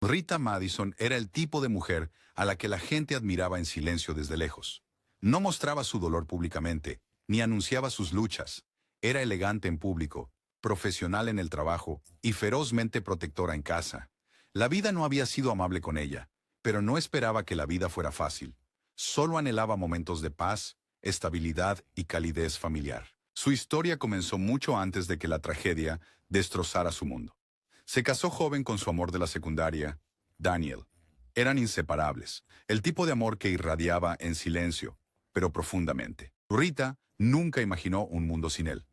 Rita Madison era el tipo de mujer a la que la gente admiraba en silencio desde lejos. No mostraba su dolor públicamente, ni anunciaba sus luchas. Era elegante en público, profesional en el trabajo y ferozmente protectora en casa. La vida no había sido amable con ella, pero no esperaba que la vida fuera fácil. Solo anhelaba momentos de paz, estabilidad y calidez familiar. Su historia comenzó mucho antes de que la tragedia destrozara su mundo. Se casó joven con su amor de la secundaria, Daniel. Eran inseparables, el tipo de amor que irradiaba en silencio, pero profundamente. Rita nunca imaginó un mundo sin él.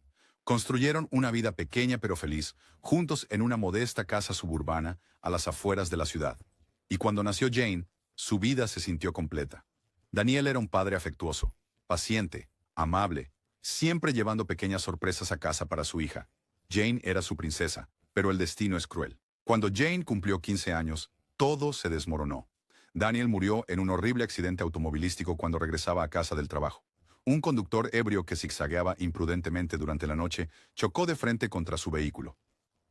Construyeron una vida pequeña pero feliz, juntos en una modesta casa suburbana a las afueras de la ciudad. Y cuando nació Jane, su vida se sintió completa. Daniel era un padre afectuoso, paciente, amable, siempre llevando pequeñas sorpresas a casa para su hija. Jane era su princesa, pero el destino es cruel. Cuando Jane cumplió 15 años, todo se desmoronó. Daniel murió en un horrible accidente automovilístico cuando regresaba a casa del trabajo. Un conductor ebrio que zigzagueaba imprudentemente durante la noche chocó de frente contra su vehículo.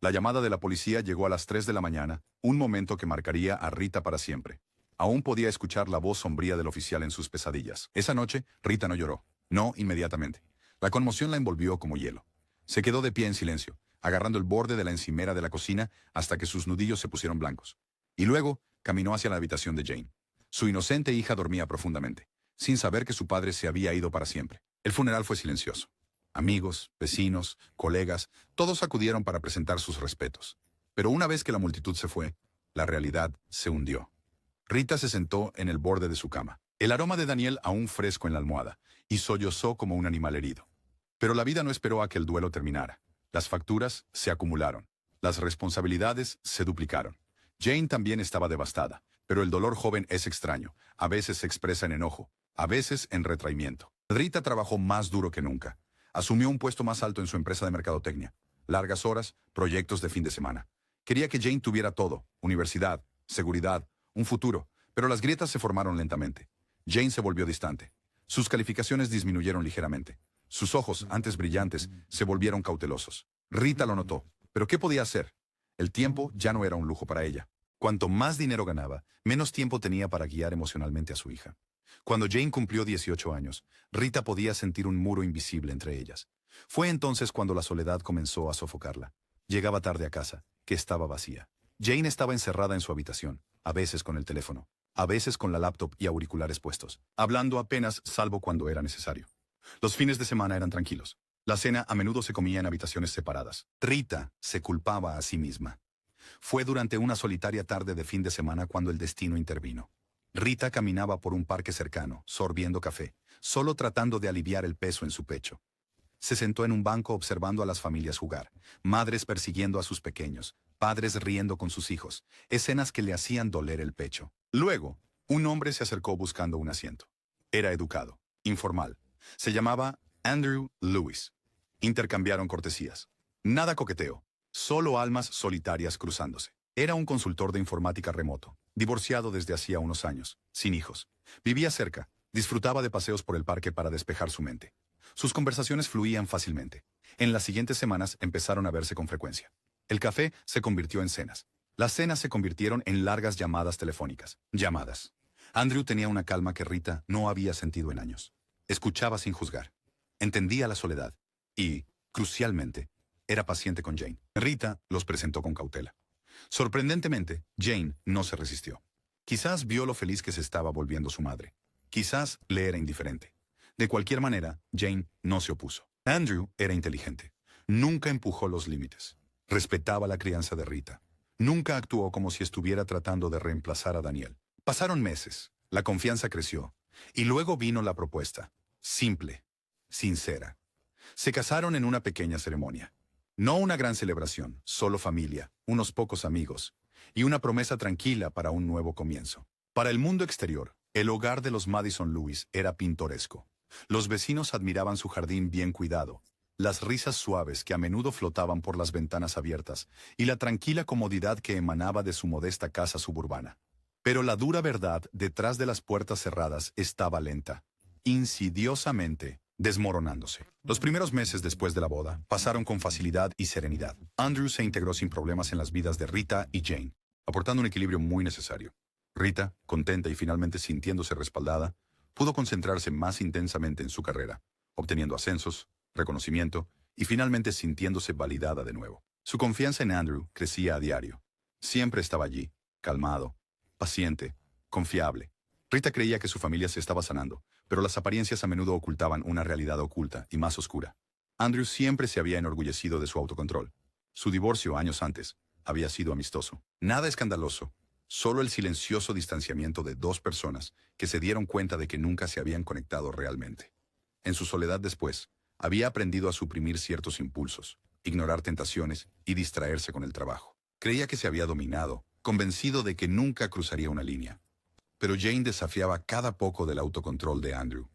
La llamada de la policía llegó a las 3 de la mañana, un momento que marcaría a Rita para siempre. Aún podía escuchar la voz sombría del oficial en sus pesadillas. Esa noche, Rita no lloró. No inmediatamente. La conmoción la envolvió como hielo. Se quedó de pie en silencio, agarrando el borde de la encimera de la cocina hasta que sus nudillos se pusieron blancos. Y luego caminó hacia la habitación de Jane. Su inocente hija dormía profundamente, sin saber que su padre se había ido para siempre. El funeral fue silencioso. Amigos, vecinos, colegas, todos acudieron para presentar sus respetos. Pero una vez que la multitud se fue, la realidad se hundió. Rita se sentó en el borde de su cama, el aroma de Daniel aún fresco en la almohada, y sollozó como un animal herido. Pero la vida no esperó a que el duelo terminara. Las facturas se acumularon. Las responsabilidades se duplicaron. Jane también estaba devastada, pero el dolor joven es extraño. A veces se expresa en enojo, a veces en retraimiento. Rita trabajó más duro que nunca. Asumió un puesto más alto en su empresa de mercadotecnia. Largas horas, proyectos de fin de semana. Quería que Jane tuviera todo: universidad, seguridad, un futuro, pero las grietas se formaron lentamente. Jane se volvió distante. Sus calificaciones disminuyeron ligeramente. Sus ojos, antes brillantes, se volvieron cautelosos. Rita lo notó, pero ¿qué podía hacer? El tiempo ya no era un lujo para ella. Cuanto más dinero ganaba, menos tiempo tenía para guiar emocionalmente a su hija. Cuando Jane cumplió 18 años, Rita podía sentir un muro invisible entre ellas. Fue entonces cuando la soledad comenzó a sofocarla. Llegaba tarde a casa, que estaba vacía. Jane estaba encerrada en su habitación, a veces con el teléfono, a veces con la laptop y auriculares puestos, hablando apenas salvo cuando era necesario. Los fines de semana eran tranquilos. La cena a menudo se comía en habitaciones separadas. Rita se culpaba a sí misma. Fue durante una solitaria tarde de fin de semana cuando el destino intervino. Rita caminaba por un parque cercano, sorbiendo café, solo tratando de aliviar el peso en su pecho. Se sentó en un banco observando a las familias jugar, madres persiguiendo a sus pequeños, padres riendo con sus hijos, escenas que le hacían doler el pecho. Luego, un hombre se acercó buscando un asiento. Era educado, informal. Se llamaba Andrew Lewis. Intercambiaron cortesías. Nada coqueteo, solo almas solitarias cruzándose. Era un consultor de informática remoto, divorciado desde hacía unos años, sin hijos. Vivía cerca, disfrutaba de paseos por el parque para despejar su mente. Sus conversaciones fluían fácilmente. En las siguientes semanas empezaron a verse con frecuencia. El café se convirtió en cenas. Las cenas se convirtieron en largas llamadas telefónicas. Llamadas. Andrew tenía una calma que Rita no había sentido en años. Escuchaba sin juzgar. Entendía la soledad. Y, crucialmente, era paciente con Jane. Rita los presentó con cautela. Sorprendentemente, Jane no se resistió. Quizás vio lo feliz que se estaba volviendo su madre. Quizás le era indiferente. De cualquier manera, Jane no se opuso. Andrew era inteligente. Nunca empujó los límites. Respetaba la crianza de Rita. Nunca actuó como si estuviera tratando de reemplazar a Daniel. Pasaron meses. La confianza creció. Y luego vino la propuesta. Simple. Sincera. Se casaron en una pequeña ceremonia. No una gran celebración, solo familia, unos pocos amigos, y una promesa tranquila para un nuevo comienzo. Para el mundo exterior, el hogar de los Madison Lewis era pintoresco. Los vecinos admiraban su jardín bien cuidado, las risas suaves que a menudo flotaban por las ventanas abiertas y la tranquila comodidad que emanaba de su modesta casa suburbana. Pero la dura verdad detrás de las puertas cerradas estaba lenta, insidiosamente, desmoronándose. Los primeros meses después de la boda pasaron con facilidad y serenidad. Andrew se integró sin problemas en las vidas de Rita y Jane. aportando un equilibrio muy necesario. Rita, contenta y finalmente sintiéndose respaldada, pudo concentrarse más intensamente en su carrera, obteniendo ascensos, reconocimiento y finalmente sintiéndose validada de nuevo. Su confianza en Andrew crecía a diario. Siempre estaba allí, calmado, paciente, confiable. Rita creía que su familia se estaba sanando, pero las apariencias a menudo ocultaban una realidad oculta y más oscura. Andrew siempre se había enorgullecido de su autocontrol. Su divorcio años antes había sido amistoso. Nada escandaloso, solo el silencioso distanciamiento de dos personas que se dieron cuenta de que nunca se habían conectado realmente. En su soledad después, había aprendido a suprimir ciertos impulsos, ignorar tentaciones y distraerse con el trabajo. Creía que se había dominado, convencido de que nunca cruzaría una línea. Pero Jane desafiaba cada poco del autocontrol de Andrew.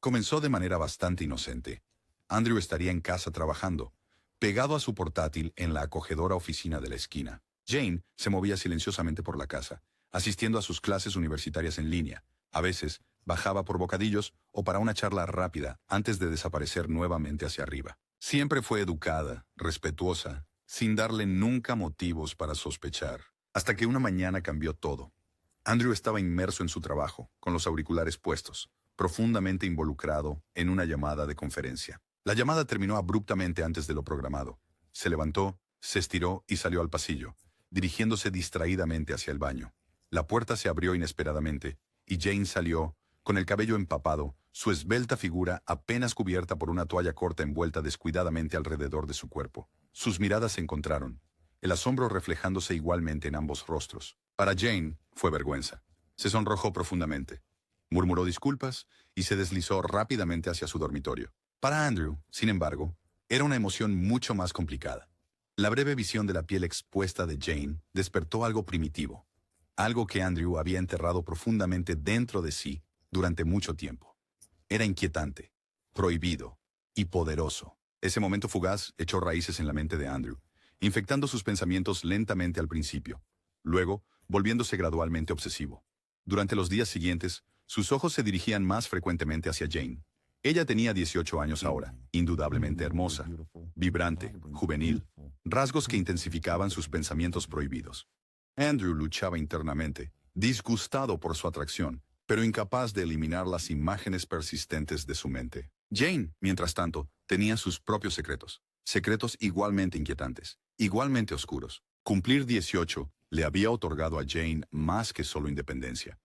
Comenzó de manera bastante inocente. Andrew estaría en casa trabajando, pegado a su portátil en la acogedora oficina de la esquina. Jane se movía silenciosamente por la casa, asistiendo a sus clases universitarias en línea. A veces, bajaba por bocadillos o para una charla rápida antes de desaparecer nuevamente hacia arriba. Siempre fue educada, respetuosa, sin darle nunca motivos para sospechar. Hasta que una mañana cambió todo. Andrew estaba inmerso en su trabajo, con los auriculares puestos, profundamente involucrado en una llamada de conferencia. La llamada terminó abruptamente antes de lo programado. Se levantó, se estiró y salió al pasillo, dirigiéndose distraídamente hacia el baño. La puerta se abrió inesperadamente, y Jane salió, con el cabello empapado, su esbelta figura apenas cubierta por una toalla corta envuelta descuidadamente alrededor de su cuerpo. Sus miradas se encontraron, el asombro reflejándose igualmente en ambos rostros. Para Jane fue vergüenza. Se sonrojó profundamente. Murmuró disculpas y se deslizó rápidamente hacia su dormitorio. Para Andrew, sin embargo, era una emoción mucho más complicada. La breve visión de la piel expuesta de Jane despertó algo primitivo, algo que Andrew había enterrado profundamente dentro de sí durante mucho tiempo. Era inquietante, prohibido y poderoso. Ese momento fugaz echó raíces en la mente de Andrew, infectando sus pensamientos lentamente al principio, luego volviéndose gradualmente obsesivo. Durante los días siguientes, sus ojos se dirigían más frecuentemente hacia Jane. Ella tenía 18 años ahora, indudablemente hermosa, vibrante, juvenil, rasgos que intensificaban sus pensamientos prohibidos. Andrew luchaba internamente, disgustado por su atracción, pero incapaz de eliminar las imágenes persistentes de su mente. Jane, mientras tanto, tenía sus propios secretos, secretos igualmente inquietantes, igualmente oscuros. Cumplir 18 le había otorgado a Jane más que solo independencia.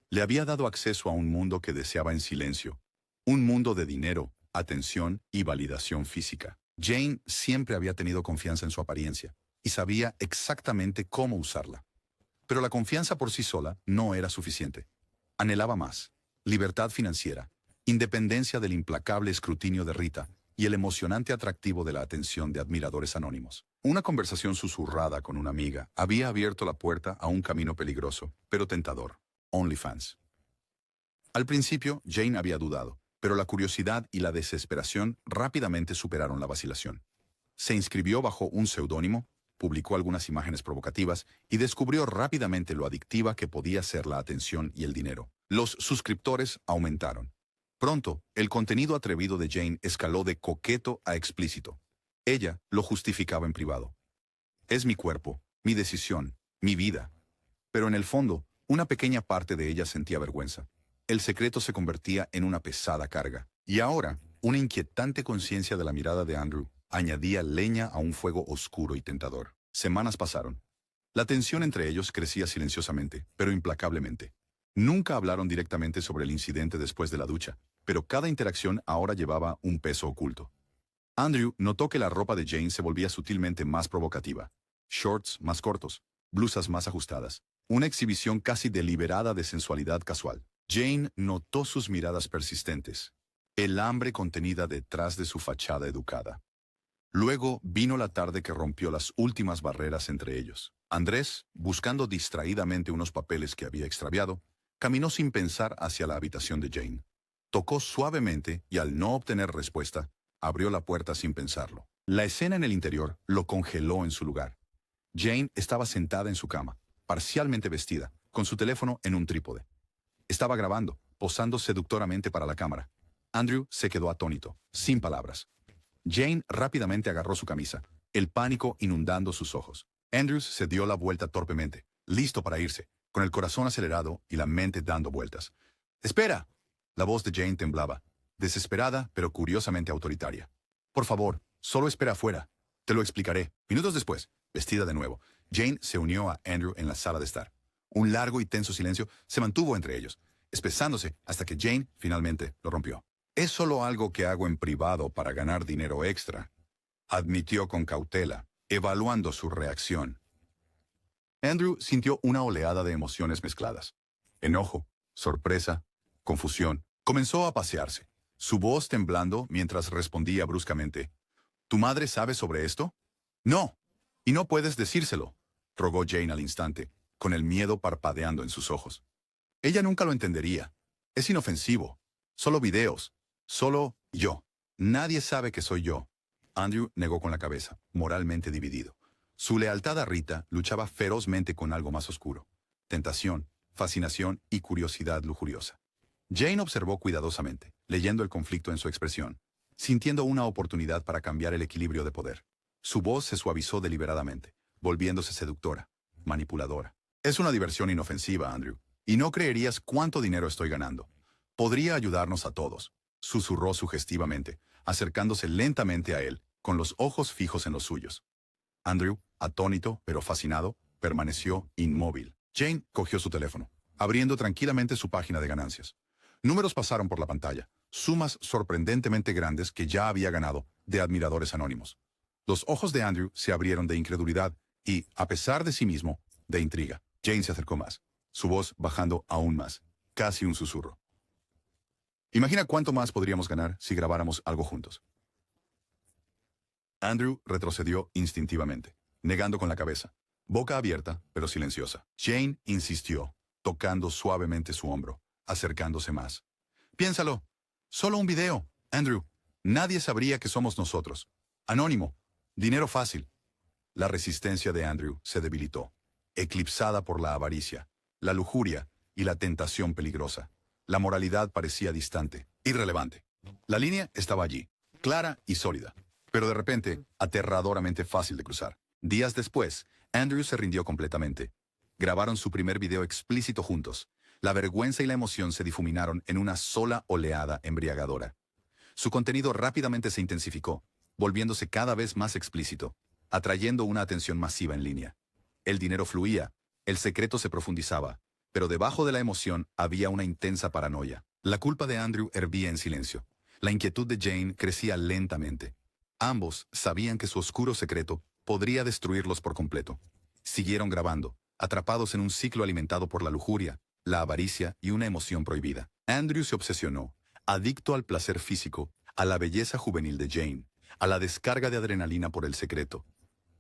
Le había dado acceso a un mundo que deseaba en silencio, un mundo de dinero, atención y validación física. Jane siempre había tenido confianza en su apariencia y sabía exactamente cómo usarla. Pero la confianza por sí sola no era suficiente. Anhelaba más: libertad financiera, independencia del implacable escrutinio de Rita y el emocionante atractivo de la atención de admiradores anónimos. Una conversación susurrada con una amiga había abierto la puerta a un camino peligroso, pero tentador: OnlyFans. Al principio, Jane había dudado, pero la curiosidad y la desesperación rápidamente superaron la vacilación. Se inscribió bajo un seudónimo, publicó algunas imágenes provocativas y descubrió rápidamente lo adictiva que podía ser la atención y el dinero. Los suscriptores aumentaron. Pronto, el contenido atrevido de Jane escaló de coqueto a explícito. Ella lo justificaba en privado. Es mi cuerpo, mi decisión, mi vida. Pero en el fondo, una pequeña parte de ella sentía vergüenza. El secreto se convertía en una pesada carga. Y ahora, una inquietante conciencia de la mirada de Andrew añadía leña a un fuego oscuro y tentador. Semanas pasaron. La tensión entre ellos crecía silenciosamente, pero implacablemente. Nunca hablaron directamente sobre el incidente después de la ducha, pero cada interacción ahora llevaba un peso oculto. Andrew notó que la ropa de Jane se volvía sutilmente más provocativa. Shorts más cortos, blusas más ajustadas, una exhibición casi deliberada de sensualidad casual. Jane notó sus miradas persistentes, el hambre contenida detrás de su fachada educada. Luego vino la tarde que rompió las últimas barreras entre ellos. Andrés, buscando distraídamente unos papeles que había extraviado, caminó sin pensar hacia la habitación de Jane. Tocó suavemente y al no obtener respuesta, abrió la puerta sin pensarlo. La escena en el interior lo congeló en su lugar. Jane estaba sentada en su cama, parcialmente vestida, con su teléfono en un trípode. Estaba grabando, posando seductoramente para la cámara. Andrew se quedó atónito, sin palabras. Jane rápidamente agarró su camisa, el pánico inundando sus ojos. Andrews se dio la vuelta torpemente, listo para irse, con el corazón acelerado y la mente dando vueltas. ¡Espera! La voz de Jane temblaba, desesperada pero curiosamente autoritaria. Por favor, solo espera afuera. Te lo explicaré. Minutos después, vestida de nuevo, Jane se unió a Andrew en la sala de estar. Un largo y tenso silencio se mantuvo entre ellos, espesándose hasta que Jane finalmente lo rompió. Es solo algo que hago en privado para ganar dinero extra, admitió con cautela, evaluando su reacción. Andrew sintió una oleada de emociones mezcladas. Enojo, sorpresa, confusión. Comenzó a pasearse, su voz temblando mientras respondía bruscamente. ¿Tu madre sabe sobre esto? No, y no puedes decírselo, rogó Jane al instante, con el miedo parpadeando en sus ojos. Ella nunca lo entendería. Es inofensivo. Solo videos. Solo yo. Nadie sabe que soy yo. Andrew negó con la cabeza, moralmente dividido. Su lealtad a Rita luchaba ferozmente con algo más oscuro. Tentación, fascinación y curiosidad lujuriosa. Jane observó cuidadosamente, leyendo el conflicto en su expresión, sintiendo una oportunidad para cambiar el equilibrio de poder. Su voz se suavizó deliberadamente, volviéndose seductora, manipuladora. Es una diversión inofensiva, Andrew, y no creerías cuánto dinero estoy ganando. Podría ayudarnos a todos, susurró sugestivamente, acercándose lentamente a él, con los ojos fijos en los suyos. Andrew, atónito pero fascinado, permaneció inmóvil. Jane cogió su teléfono, abriendo tranquilamente su página de ganancias. Números pasaron por la pantalla, sumas sorprendentemente grandes que ya había ganado de admiradores anónimos. Los ojos de Andrew se abrieron de incredulidad y, a pesar de sí mismo, de intriga. Jane se acercó más, su voz bajando aún más, casi un susurro. Imagina cuánto más podríamos ganar si grabáramos algo juntos. Andrew retrocedió instintivamente, negando con la cabeza, boca abierta pero silenciosa. Jane insistió, tocando suavemente su hombro, acercándose más. Piénsalo. Solo un video, Andrew. Nadie sabría que somos nosotros. Anónimo. Dinero fácil. La resistencia de Andrew se debilitó, eclipsada por la avaricia, la lujuria y la tentación peligrosa. La moralidad parecía distante, irrelevante. La línea estaba allí, clara y sólida, pero de repente, aterradoramente fácil de cruzar. Días después, Andrew se rindió completamente. Grabaron su primer video explícito juntos. La vergüenza y la emoción se difuminaron en una sola oleada embriagadora. Su contenido rápidamente se intensificó, volviéndose cada vez más explícito, atrayendo una atención masiva en línea. El dinero fluía, el secreto se profundizaba, pero debajo de la emoción había una intensa paranoia. La culpa de Andrew hervía en silencio. La inquietud de Jane crecía lentamente. Ambos sabían que su oscuro secreto podría destruirlos por completo. Siguieron grabando, atrapados en un ciclo alimentado por la lujuria, la avaricia y una emoción prohibida. Andrew se obsesionó, adicto al placer físico, a la belleza juvenil de Jane, a la descarga de adrenalina por el secreto.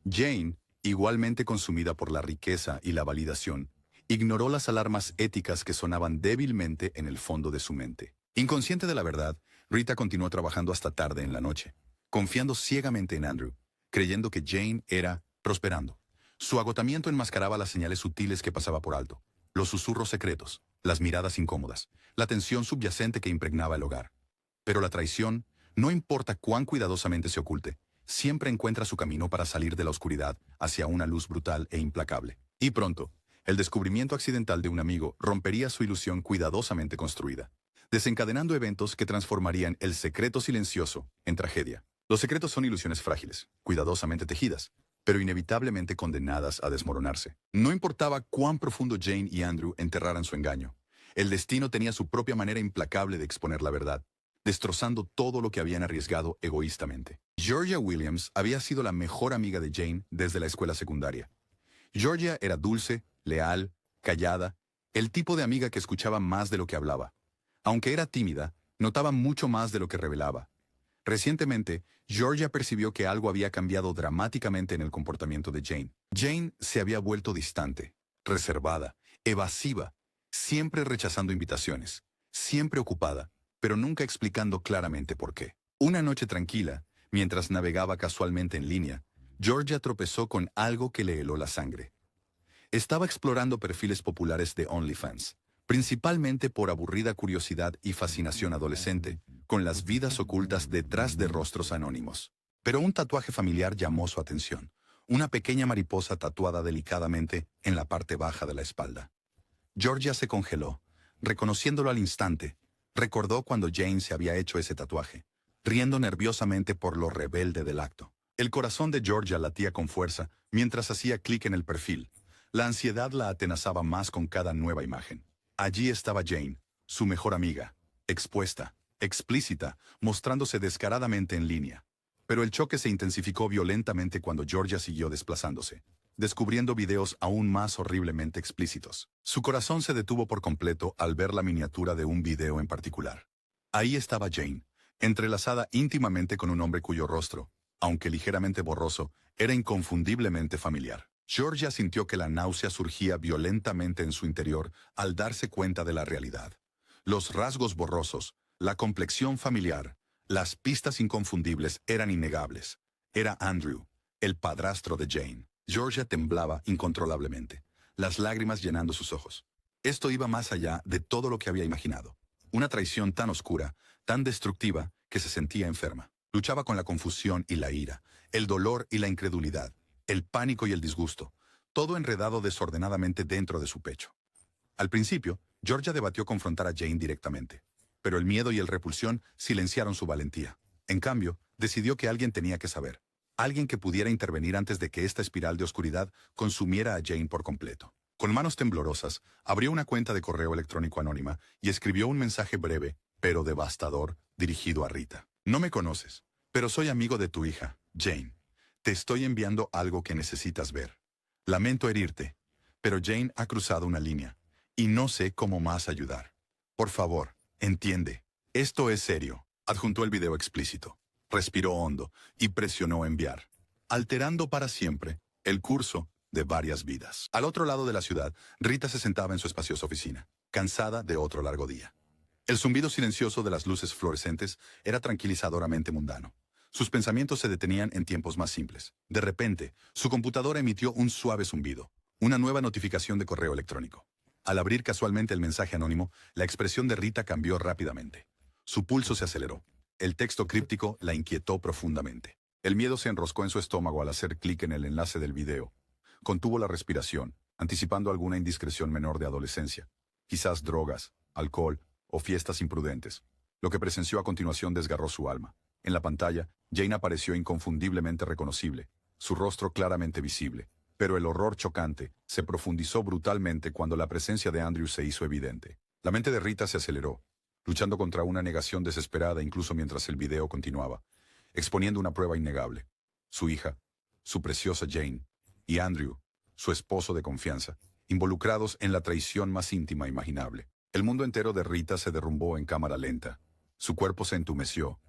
Jane, igualmente consumida por la riqueza y la validación, ignoró las alarmas éticas que sonaban débilmente en el fondo de su mente. Inconsciente de la verdad, Rita continuó trabajando hasta tarde en la noche, confiando ciegamente en Andrew, creyendo que Jane era prosperando. Su agotamiento enmascaraba las señales sutiles que pasaba por alto, los susurros secretos, las miradas incómodas, la tensión subyacente que impregnaba el hogar. Pero la traición, no importa cuán cuidadosamente se oculte, siempre encuentra su camino para salir de la oscuridad hacia una luz brutal e implacable. Y pronto, el descubrimiento accidental de un amigo rompería su ilusión cuidadosamente construida, desencadenando eventos que transformarían el secreto silencioso en tragedia. Los secretos son ilusiones frágiles, cuidadosamente tejidas, pero inevitablemente condenadas a desmoronarse. No importaba cuán profundo Jane y Andrew enterraran su engaño. El destino tenía su propia manera implacable de exponer la verdad, destrozando todo lo que habían arriesgado egoístamente. Georgia Williams había sido la mejor amiga de Jane desde la escuela secundaria. Georgia era dulce, leal, callada, el tipo de amiga que escuchaba más de lo que hablaba. Aunque era tímida, notaba mucho más de lo que revelaba. Recientemente, Georgia percibió que algo había cambiado dramáticamente en el comportamiento de Jane. Jane se había vuelto distante, reservada, evasiva, siempre rechazando invitaciones, siempre ocupada, pero nunca explicando claramente por qué. Una noche tranquila, mientras navegaba casualmente en línea, Georgia tropezó con algo que le heló la sangre. Estaba explorando perfiles populares de OnlyFans, principalmente por aburrida curiosidad y fascinación adolescente, con las vidas ocultas detrás de rostros anónimos. Pero un tatuaje familiar llamó su atención, una pequeña mariposa tatuada delicadamente en la parte baja de la espalda. Georgia se congeló, reconociéndolo al instante. Recordó cuando Jane se había hecho ese tatuaje, riendo nerviosamente por lo rebelde del acto. El corazón de Georgia latía con fuerza mientras hacía clic en el perfil. La ansiedad la atenazaba más con cada nueva imagen. Allí estaba Jane, su mejor amiga, expuesta, explícita, mostrándose descaradamente en línea. Pero el choque se intensificó violentamente cuando Georgia siguió desplazándose, descubriendo videos aún más horriblemente explícitos. Su corazón se detuvo por completo al ver la miniatura de un video en particular. Ahí estaba Jane, entrelazada íntimamente con un hombre cuyo rostro, aunque ligeramente borroso, era inconfundiblemente familiar. Georgia sintió que la náusea surgía violentamente en su interior al darse cuenta de la realidad. Los rasgos borrosos, la complexión familiar, las pistas inconfundibles eran innegables. Era Andrew, el padrastro de Jane. Georgia temblaba incontrolablemente, las lágrimas llenando sus ojos. Esto iba más allá de todo lo que había imaginado. Una traición tan oscura, tan destructiva, que se sentía enferma. Luchaba con la confusión y la ira, el dolor y la incredulidad, el pánico y el disgusto, todo enredado desordenadamente dentro de su pecho. Al principio, Georgia debatió confrontar a Jane directamente, pero el miedo y el repulsión silenciaron su valentía. En cambio, decidió que alguien tenía que saber, alguien que pudiera intervenir antes de que esta espiral de oscuridad consumiera a Jane por completo. Con manos temblorosas, abrió una cuenta de correo electrónico anónima y escribió un mensaje breve, pero devastador, dirigido a Rita. No me conoces, pero soy amigo de tu hija, Jane. Te estoy enviando algo que necesitas ver. Lamento herirte, pero Jane ha cruzado una línea, y no sé cómo más ayudar. Por favor, entiende. Esto es serio. Adjuntó el video explícito. Respiró hondo y presionó enviar, alterando para siempre el curso de varias vidas. Al otro lado de la ciudad, Rita se sentaba en su espaciosa oficina, cansada de otro largo día. El zumbido silencioso de las luces fluorescentes era tranquilizadoramente mundano. Sus pensamientos se detenían en tiempos más simples. De repente, su computadora emitió un suave zumbido, una nueva notificación de correo electrónico. Al abrir casualmente el mensaje anónimo, la expresión de Rita cambió rápidamente. Su pulso se aceleró. El texto críptico la inquietó profundamente. El miedo se enroscó en su estómago al hacer clic en el enlace del video. Contuvo la respiración, anticipando alguna indiscreción menor de adolescencia. Quizás drogas, alcohol o fiestas imprudentes. Lo que presenció a continuación desgarró su alma. En la pantalla, Jane apareció inconfundiblemente reconocible, su rostro claramente visible, pero el horror chocante se profundizó brutalmente cuando la presencia de Andrew se hizo evidente. La mente de Rita se aceleró, luchando contra una negación desesperada incluso mientras el video continuaba, exponiendo una prueba innegable. Su hija, su preciosa Jane, y Andrew, su esposo de confianza, involucrados en la traición más íntima imaginable. El mundo entero de Rita se derrumbó en cámara lenta. Su cuerpo se entumeció.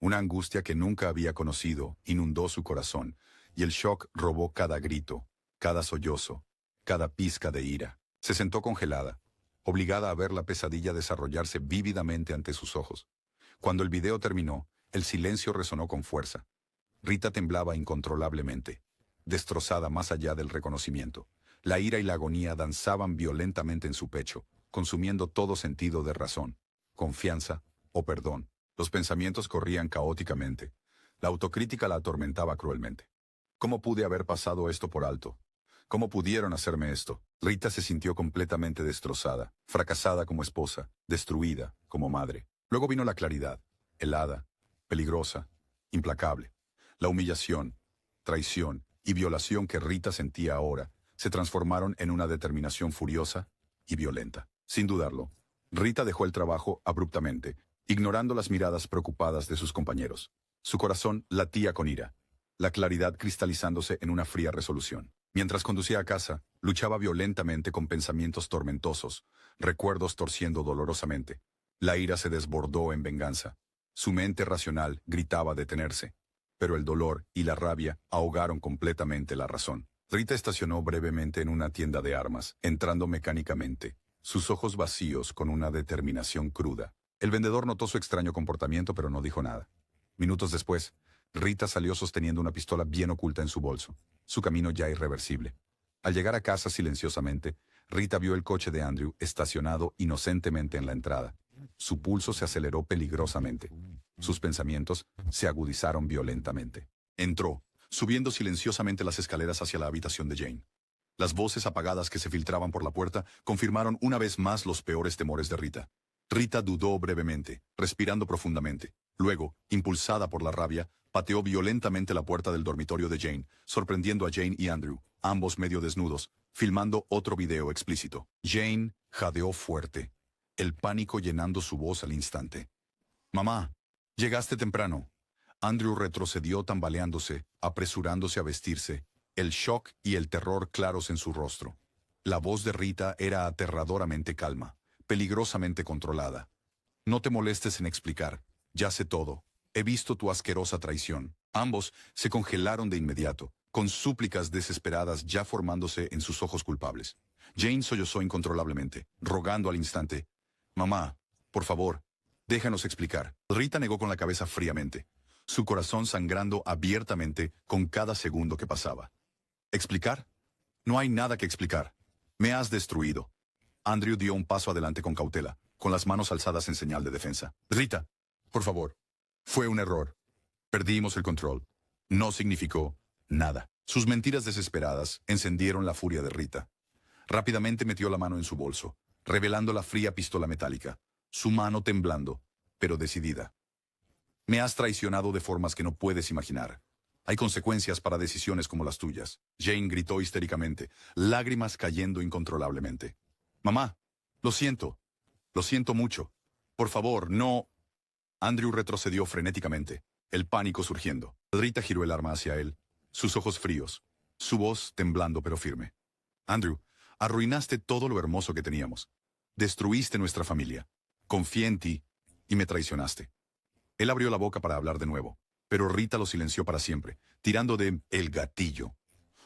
Una angustia que nunca había conocido inundó su corazón, y el shock robó cada grito, cada sollozo, cada pizca de ira. Se sentó congelada, obligada a ver la pesadilla desarrollarse vívidamente ante sus ojos. Cuando el video terminó, el silencio resonó con fuerza. Rita temblaba incontrolablemente, destrozada más allá del reconocimiento. La ira y la agonía danzaban violentamente en su pecho, consumiendo todo sentido de razón, confianza o perdón. Los pensamientos corrían caóticamente. La autocrítica la atormentaba cruelmente. ¿Cómo pude haber pasado esto por alto? ¿Cómo pudieron hacerme esto? Rita se sintió completamente destrozada, fracasada como esposa, destruida como madre. Luego vino la claridad, helada, peligrosa, implacable. La humillación, traición y violación que Rita sentía ahora se transformaron en una determinación furiosa y violenta. Sin dudarlo, Rita dejó el trabajo abruptamente, ignorando las miradas preocupadas de sus compañeros. Su corazón latía con ira, la claridad cristalizándose en una fría resolución. Mientras conducía a casa, luchaba violentamente con pensamientos tormentosos, recuerdos torciendo dolorosamente. La ira se desbordó en venganza. Su mente racional gritaba detenerse, pero el dolor y la rabia ahogaron completamente la razón. Rita estacionó brevemente en una tienda de armas, entrando mecánicamente, sus ojos vacíos con una determinación cruda. El vendedor notó su extraño comportamiento, pero no dijo nada. Minutos después, Rita salió sosteniendo una pistola bien oculta en su bolso, su camino ya irreversible. Al llegar a casa silenciosamente, Rita vio el coche de Andrew estacionado inocentemente en la entrada. Su pulso se aceleró peligrosamente. Sus pensamientos se agudizaron violentamente. Entró, subiendo silenciosamente las escaleras hacia la habitación de Jane. Las voces apagadas que se filtraban por la puerta confirmaron una vez más los peores temores de Rita. Rita dudó brevemente, respirando profundamente. Luego, impulsada por la rabia, pateó violentamente la puerta del dormitorio de Jane, sorprendiendo a Jane y Andrew, ambos medio desnudos, filmando otro video explícito. Jane jadeó fuerte, el pánico llenando su voz al instante. «Mamá, llegaste temprano». Andrew retrocedió tambaleándose, apresurándose a vestirse, el shock y el terror claros en su rostro. La voz de Rita era aterradoramente calma, peligrosamente controlada. «No te molestes en explicar. Ya sé todo. He visto tu asquerosa traición». Ambos se congelaron de inmediato, con súplicas desesperadas ya formándose en sus ojos culpables. Jane sollozó incontrolablemente, rogando al instante: «Mamá, por favor, déjanos explicar». Rita negó con la cabeza fríamente, su corazón sangrando abiertamente con cada segundo que pasaba. «¿Explicar? No hay nada que explicar. Me has destruido». Andrew dio un paso adelante con cautela, con las manos alzadas en señal de defensa. «Rita, por favor. Fue un error. Perdimos el control. No significó nada». Sus mentiras desesperadas encendieron la furia de Rita. Rápidamente metió la mano en su bolso, revelando la fría pistola metálica, su mano temblando, pero decidida. «Me has traicionado de formas que no puedes imaginar. Hay consecuencias para decisiones como las tuyas». Jane gritó histéricamente, lágrimas cayendo incontrolablemente. «Mamá, lo siento mucho. Por favor, no». Andrew retrocedió frenéticamente, el pánico surgiendo. Rita giró el arma hacia él, sus ojos fríos, su voz temblando pero firme. «Andrew, arruinaste todo lo hermoso que teníamos. Destruiste nuestra familia. Confié en ti y me traicionaste». Él abrió la boca para hablar de nuevo, pero Rita lo silenció para siempre, tirando de el gatillo.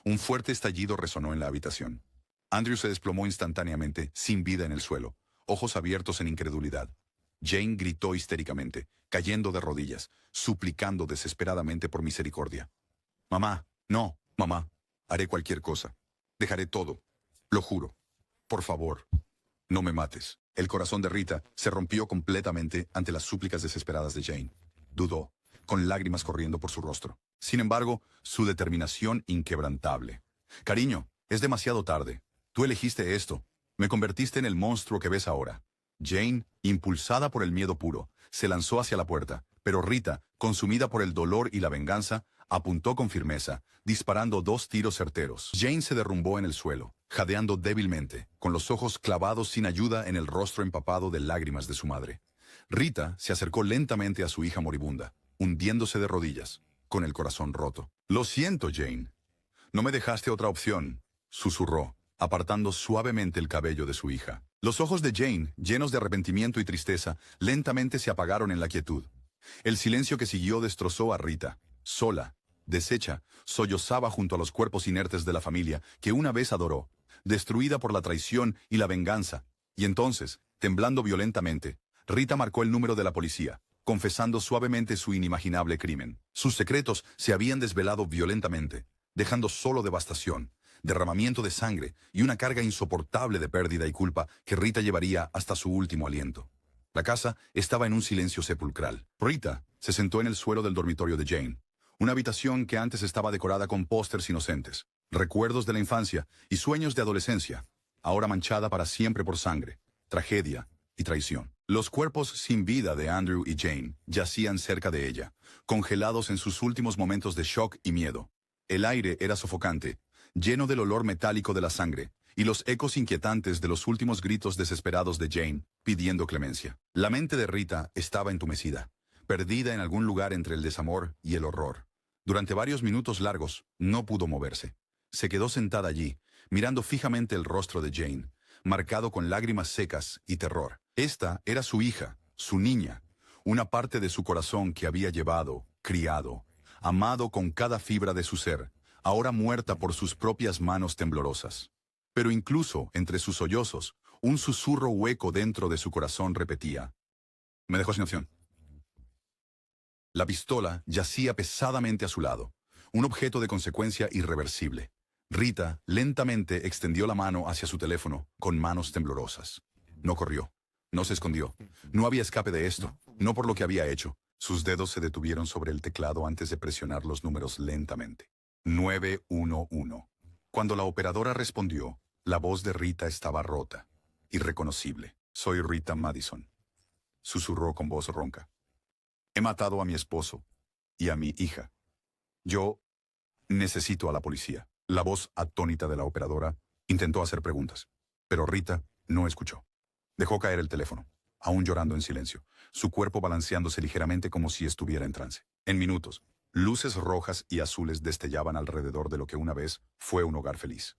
Un fuerte estallido resonó en la habitación. Andrew se desplomó instantáneamente, sin vida en el suelo, ojos abiertos en incredulidad. Jane gritó histéricamente, cayendo de rodillas, suplicando desesperadamente por misericordia. «Mamá, no, mamá, haré cualquier cosa. Dejaré todo. Lo juro. Por favor, no me mates». El corazón de Rita se rompió completamente ante las súplicas desesperadas de Jane. Dudó, con lágrimas corriendo por su rostro. Sin embargo, su determinación inquebrantable. «Cariño, es demasiado tarde. Tú elegiste esto. Me convertiste en el monstruo que ves ahora». Jane, impulsada por el miedo puro, se lanzó hacia la puerta, pero Rita, consumida por el dolor y la venganza, apuntó con firmeza, disparando 2 tiros certeros. Jane se derrumbó en el suelo, jadeando débilmente, con los ojos clavados sin ayuda en el rostro empapado de lágrimas de su madre. Rita se acercó lentamente a su hija moribunda, hundiéndose de rodillas, con el corazón roto. «Lo siento, Jane. No me dejaste otra opción», susurró, apartando suavemente el cabello de su hija. Los ojos de Jane, llenos de arrepentimiento y tristeza, lentamente se apagaron en la quietud. El silencio que siguió destrozó a Rita. Sola, deshecha, sollozaba junto a los cuerpos inertes de la familia que una vez adoró, destruida por la traición y la venganza. Y entonces, temblando violentamente, Rita marcó el número de la policía, confesando suavemente su inimaginable crimen. Sus secretos se habían desvelado violentamente, dejando solo devastación, derramamiento de sangre y una carga insoportable de pérdida y culpa que Rita llevaría hasta su último aliento. La casa estaba en un silencio sepulcral. Rita se sentó en el suelo del dormitorio de Jane, una habitación que antes estaba decorada con pósters inocentes, recuerdos de la infancia y sueños de adolescencia, ahora manchada para siempre por sangre, tragedia y traición. Los cuerpos sin vida de Andrew y Jane yacían cerca de ella, congelados en sus últimos momentos de shock y miedo. El aire era sofocante, lleno del olor metálico de la sangre, y los ecos inquietantes de los últimos gritos desesperados de Jane, pidiendo clemencia. La mente de Rita estaba entumecida, perdida en algún lugar entre el desamor y el horror. Durante varios minutos largos, no pudo moverse. Se quedó sentada allí, mirando fijamente el rostro de Jane, marcado con lágrimas secas y terror. Esta era su hija, su niña, una parte de su corazón que había llevado, criado, amado con cada fibra de su ser, ahora muerta por sus propias manos temblorosas. Pero incluso entre sus sollozos, un susurro hueco dentro de su corazón repetía: «Me dejó sin opción». La pistola yacía pesadamente a su lado, un objeto de consecuencia irreversible. Rita lentamente extendió la mano hacia su teléfono, con manos temblorosas. No corrió, no se escondió. No había escape de esto, no por lo que había hecho. Sus dedos se detuvieron sobre el teclado antes de presionar los números lentamente. 911. Cuando la operadora respondió, la voz de Rita estaba rota, irreconocible. Soy Rita Madison, susurró con voz ronca. He matado a mi esposo y a mi hija. Yo necesito a la policía. La voz atónita de la operadora intentó hacer preguntas, pero Rita no escuchó. Dejó caer el teléfono, aún llorando en silencio, su cuerpo balanceándose ligeramente como si estuviera en trance. En minutos, luces rojas y azules destellaban alrededor de lo que una vez fue un hogar feliz.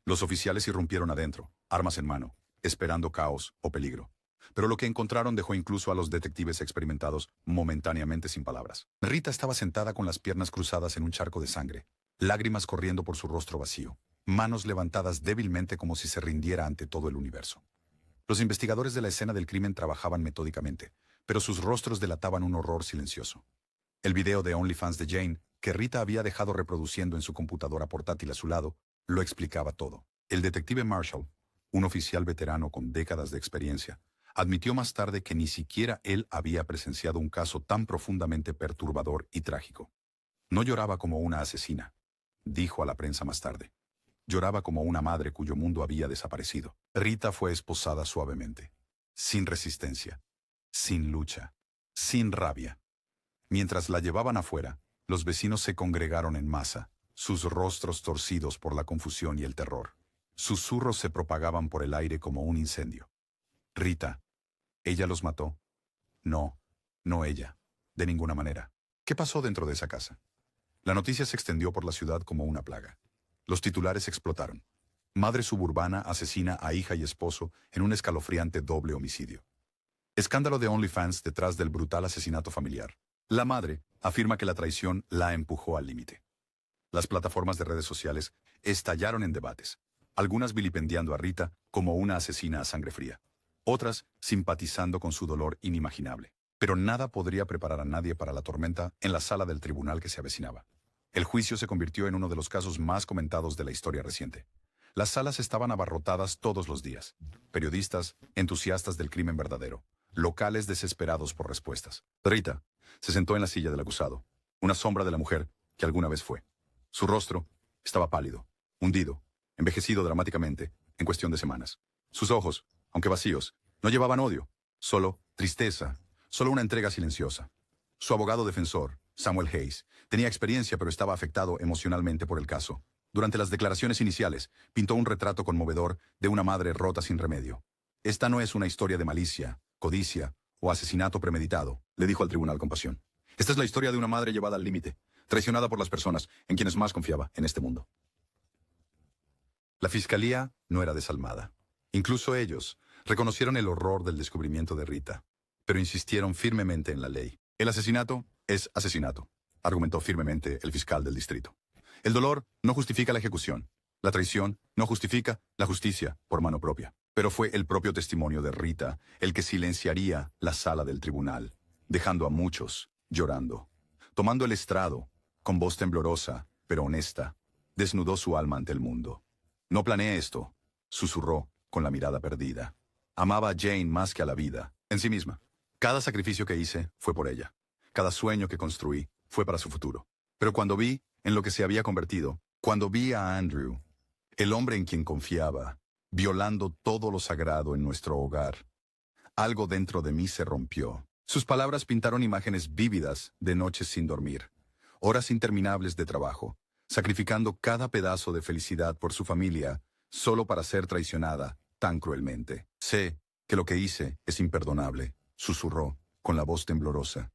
Los oficiales irrumpieron adentro, armas en mano, esperando caos o peligro. Pero lo que encontraron dejó incluso a los detectives experimentados momentáneamente sin palabras. Rita estaba sentada con las piernas cruzadas en un charco de sangre, lágrimas corriendo por su rostro vacío, manos levantadas débilmente como si se rindiera ante todo el universo. Los investigadores de la escena del crimen trabajaban metódicamente, pero sus rostros delataban un horror silencioso. El video de OnlyFans de Jane, que Rita había dejado reproduciendo en su computadora portátil a su lado, lo explicaba todo. El detective Marshall, un oficial veterano con décadas de experiencia, admitió más tarde que ni siquiera él había presenciado un caso tan profundamente perturbador y trágico. No lloraba como una asesina, dijo a la prensa más tarde. Lloraba como una madre cuyo mundo había desaparecido. Rita fue esposada suavemente, sin resistencia, sin lucha, sin rabia. Mientras la llevaban afuera, los vecinos se congregaron en masa, sus rostros torcidos por la confusión y el terror. Susurros se propagaban por el aire como un incendio. Rita, ¿ella los mató? No, no ella, de ninguna manera. ¿Qué pasó dentro de esa casa? La noticia se extendió por la ciudad como una plaga. Los titulares explotaron. Madre suburbana asesina a hija y esposo en un escalofriante doble homicidio. Escándalo de OnlyFans detrás del brutal asesinato familiar. La madre afirma que la traición la empujó al límite. Las plataformas de redes sociales estallaron en debates, algunas vilipendiando a Rita como una asesina a sangre fría, otras simpatizando con su dolor inimaginable. Pero nada podría preparar a nadie para la tormenta en la sala del tribunal que se avecinaba. El juicio se convirtió en uno de los casos más comentados de la historia reciente. Las salas estaban abarrotadas todos los días. Periodistas, entusiastas del crimen verdadero, locales desesperados por respuestas. Rita se sentó en la silla del acusado, una sombra de la mujer que alguna vez fue. Su rostro estaba pálido, hundido, envejecido dramáticamente en cuestión de semanas. Sus ojos, aunque vacíos, no llevaban odio, solo tristeza, solo una entrega silenciosa. Su abogado defensor, Samuel Hayes, tenía experiencia pero estaba afectado emocionalmente por el caso. Durante las declaraciones iniciales, pintó un retrato conmovedor de una madre rota sin remedio. Esta no es una historia de malicia, codicia o asesinato premeditado, le dijo al tribunal con pasión. Esta es la historia de una madre llevada al límite, traicionada por las personas en quienes más confiaba en este mundo. La fiscalía no era desalmada. Incluso ellos reconocieron el horror del descubrimiento de Rita, pero insistieron firmemente en la ley. El asesinato es asesinato, argumentó firmemente el fiscal del distrito. El dolor no justifica la ejecución. La traición no justifica la justicia por mano propia. Pero fue el propio testimonio de Rita el que silenciaría la sala del tribunal, dejando a muchos llorando. Tomando el estrado, con voz temblorosa, pero honesta, desnudó su alma ante el mundo. No planeé esto, susurró con la mirada perdida. Amaba a Jane más que a la vida, en sí misma. Cada sacrificio que hice fue por ella. Cada sueño que construí fue para su futuro. Pero cuando vi en lo que se había convertido, cuando vi a Andrew, el hombre en quien confiaba, violando todo lo sagrado en nuestro hogar, algo dentro de mí se rompió. Sus palabras pintaron imágenes vívidas de noches sin dormir, horas interminables de trabajo, sacrificando cada pedazo de felicidad por su familia, solo para ser traicionada tan cruelmente. Sé que lo que hice es imperdonable, susurró con la voz temblorosa.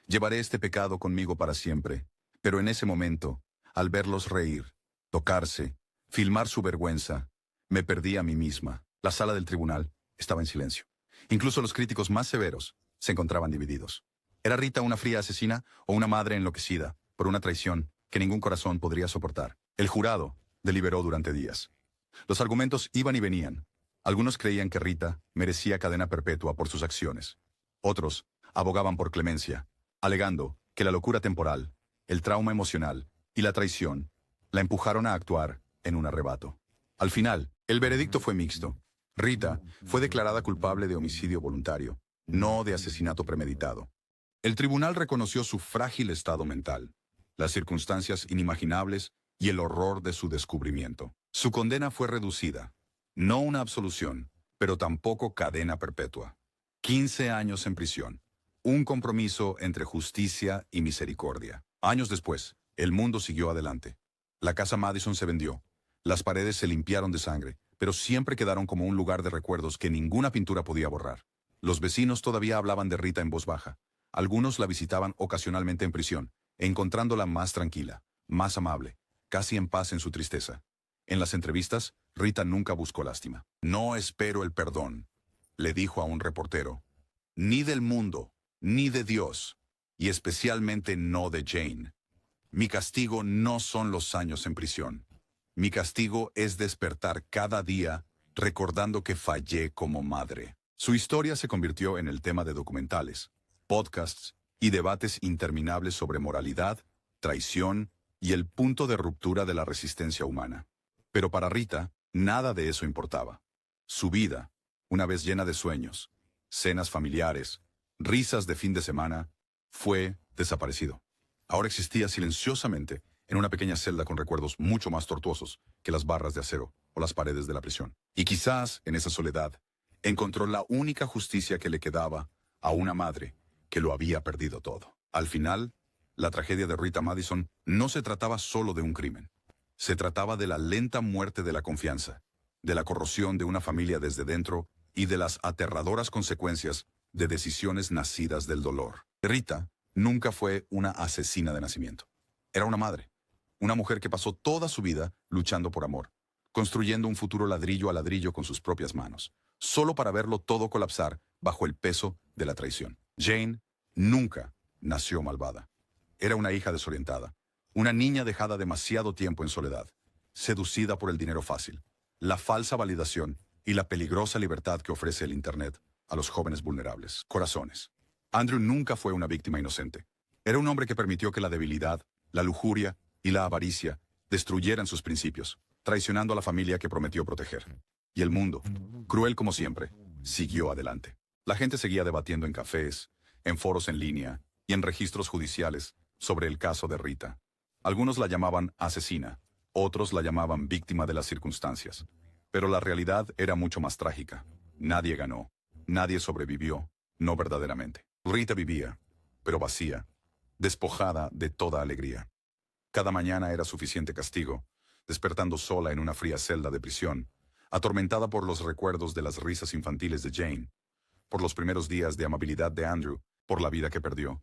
Llevaré este pecado conmigo para siempre, pero en ese momento, al verlos reír, tocarse, filmar su vergüenza, me perdí a mí misma. La sala del tribunal estaba en silencio. Incluso los críticos más severos se encontraban divididos. ¿Era Rita una fría asesina o una madre enloquecida por una traición que ningún corazón podría soportar? El jurado deliberó durante días. Los argumentos iban y venían. Algunos creían que Rita merecía cadena perpetua por sus acciones. Otros abogaban por clemencia, alegando que la locura temporal, el trauma emocional y la traición la empujaron a actuar en un arrebato. Al final, el veredicto fue mixto. Rita fue declarada culpable de homicidio voluntario, no de asesinato premeditado. El tribunal reconoció su frágil estado mental, las circunstancias inimaginables y el horror de su descubrimiento. Su condena fue reducida. No una absolución, pero tampoco cadena perpetua. 15 años en prisión. Un compromiso entre justicia y misericordia. Años después, el mundo siguió adelante. La casa Madison se vendió. Las paredes se limpiaron de sangre, pero siempre quedaron como un lugar de recuerdos que ninguna pintura podía borrar. Los vecinos todavía hablaban de Rita en voz baja. Algunos la visitaban ocasionalmente en prisión, encontrándola más tranquila, más amable, casi en paz en su tristeza. En las entrevistas, Rita nunca buscó lástima. No espero el perdón, le dijo a un reportero. Ni del mundo, ni de Dios, y especialmente no de Jane. Mi castigo no son los años en prisión. Mi castigo es despertar cada día recordando que fallé como madre. Su historia se convirtió en el tema de documentales, podcasts y debates interminables sobre moralidad, traición y el punto de ruptura de la resistencia humana. Pero para Rita, nada de eso importaba. Su vida, una vez llena de sueños, cenas familiares, risas de fin de semana, fue desaparecido. Ahora existía silenciosamente en una pequeña celda con recuerdos mucho más tortuosos que las barras de acero o las paredes de la prisión. Y quizás, en esa soledad, encontró la única justicia que le quedaba a una madre que lo había perdido todo. Al final, la tragedia de Rita Madison no se trataba solo de un crimen. Se trataba de la lenta muerte de la confianza, de la corrosión de una familia desde dentro y de las aterradoras consecuencias de decisiones nacidas del dolor. Rita nunca fue una asesina de nacimiento. Era una madre, una mujer que pasó toda su vida luchando por amor, construyendo un futuro ladrillo a ladrillo con sus propias manos, solo para verlo todo colapsar bajo el peso de la traición. Jane nunca nació malvada. Era una hija desorientada, una niña dejada demasiado tiempo en soledad, seducida por el dinero fácil, la falsa validación y la peligrosa libertad que ofrece el Internet a los jóvenes vulnerables. Corazones. Andrew nunca fue una víctima inocente. Era un hombre que permitió que la debilidad, la lujuria y la avaricia destruyeran sus principios, traicionando a la familia que prometió proteger. Y el mundo, cruel como siempre, siguió adelante. La gente seguía debatiendo en cafés, en foros en línea y en registros judiciales sobre el caso de Rita. Algunos la llamaban asesina, otros la llamaban víctima de las circunstancias. Pero la realidad era mucho más trágica. Nadie ganó, nadie sobrevivió, no verdaderamente. Rita vivía, pero vacía, despojada de toda alegría. Cada mañana era suficiente castigo, despertando sola en una fría celda de prisión, atormentada por los recuerdos de las risas infantiles de Jane, por los primeros días de amabilidad de Andrew, por la vida que perdió.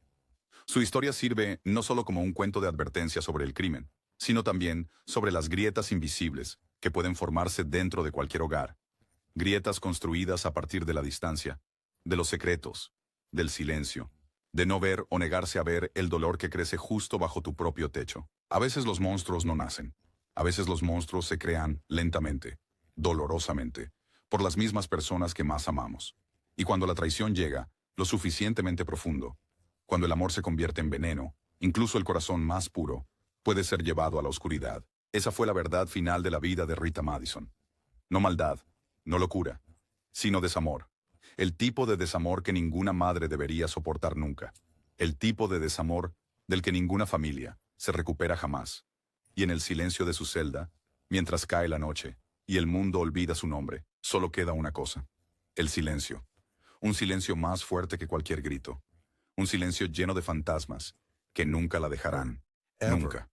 Su historia sirve no solo como un cuento de advertencia sobre el crimen, sino también sobre las grietas invisibles que pueden formarse dentro de cualquier hogar. Grietas construidas a partir de la distancia, de los secretos, del silencio, de no ver o negarse a ver el dolor que crece justo bajo tu propio techo. A veces los monstruos no nacen. A veces los monstruos se crean lentamente, dolorosamente, por las mismas personas que más amamos. Y cuando la traición llega, lo suficientemente profundo, cuando el amor se convierte en veneno, incluso el corazón más puro puede ser llevado a la oscuridad. Esa fue la verdad final de la vida de Rita Madison. No maldad, no locura, sino desamor. El tipo de desamor que ninguna madre debería soportar nunca. El tipo de desamor del que ninguna familia se recupera jamás. Y en el silencio de su celda, mientras cae la noche y el mundo olvida su nombre, solo queda una cosa: el silencio. Un silencio más fuerte que cualquier grito. Un silencio lleno de fantasmas que nunca la dejarán. Nunca.